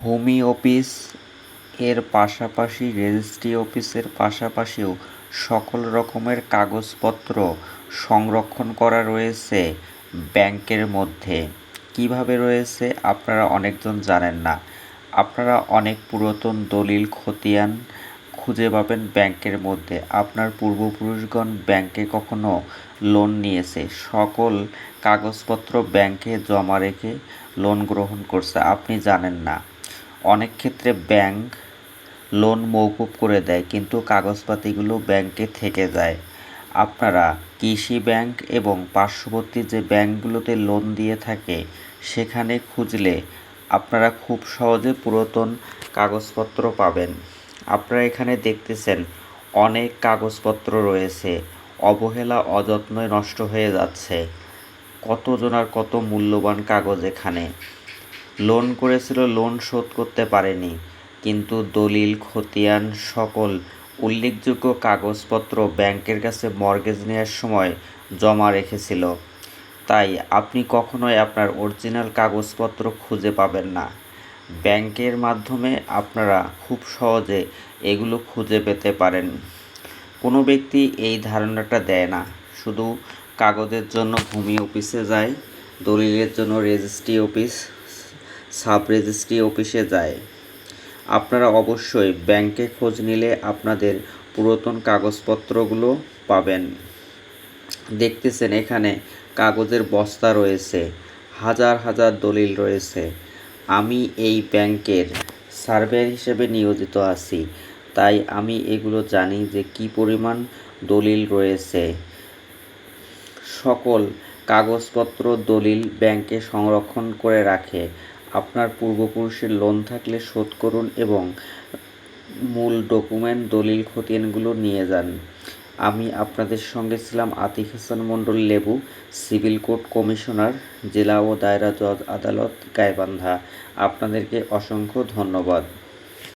ভূমি অফিস এর পাশাপাশি রেজিস্ট্রি অফিসের পাশাপাশিও সকল রকমের কাগজপত্র সংরক্ষণ করা রয়েছে ব্যাংকের মধ্যে। কিভাবে রয়েছে আপনারা অনেকজন জানেন না। আপনারা অনেক পুরাতন দলিল খতিয়ান খুঁজে পাবেন ব্যাংকের মধ্যে। আপনার পূর্বপুরুষগণ ব্যাংকে কখনো লোন নিয়েছে, সকল কাগজপত্র ব্যাংকে জমা রেখে লোন গ্রহণ করছে, আপনি জানেন না। অনেক ক্ষেত্রে ব্যাংক লোন মওকুফ করে দেয়, কিন্তু কাগজপাতিগুলো ব্যাংকে থেকে যায়। আপনারা কৃষি ব্যাংক এবং পার্শ্ববর্তী যে ব্যাংকগুলোতে লোন দিয়ে থাকে সেখানে খুঁজলে আপনারা খুব সহজে পুরাতন কাগজপত্র পাবেন। আপনারা এখানে দেখতেছেন অনেক কাগজপত্র রয়েছে, অবহেলা অযত্নে নষ্ট হয়ে যাচ্ছে। কতজনার কত মূল্যবান কাগজ এখানে। লোন করেছিল, লোন শোধ করতে পারেনি, কিন্তু দলিল খতিয়ান সকল উল্লেখযোগ্য কাগজপত্র ব্যাংকের কাছে মর্গেজ নেওয়ার সময় জমা রেখেছিল। তাই আপনি কখনোই আপনার অরিজিনাল কাগজপত্র খুঁজে পাবেন না। ব্যাংকের মাধ্যমে আপনারা খুব সহজে এগুলো খুঁজে পেতে পারেন। কোনো ব্যক্তি এই ধারণাটা দেয় না, শুধু কাগজের জন্য ভূমি অফিসে যায়, দলিলের জন্য রেজিস্ট্রি অফিস, সাব রেজিস্ট্রি অফিসে যায়। আপনারা অবশ্যই ব্যাংকে খোঁজ নিলে আপনাদের পুরাতন কাগজপত্রগুলো পাবেন। দেখতেছেন এখানে কাগজের বস্তা রয়েছে, হাজার হাজার দলিল রয়েছে। আমি এই ব্যাংকের সার্ভেয়ার হিসেবে নিয়োজিত আছি, তাই আমি এগুলো জানি যে কী পরিমাণ দলিল রয়েছে। সকল কাগজপত্র দলিল ব্যাংকে সংরক্ষণ করে রাখে। আপনার পূর্বপুরুষের লোন থাকলে শোধ করুন এবং মূল ডকুমেন্ট দলিল খতিয়ানগুলো নিয়ে যান। আমি আপনাদের সঙ্গে ছিলাম আতিক হাসান মণ্ডল লেবু, সিভিল কোর্ট কমিশনার, জেলা ও দায়রা জজ আদালত গাইবান্ধা। আপনাদেরকে অসংখ্য ধন্যবাদ।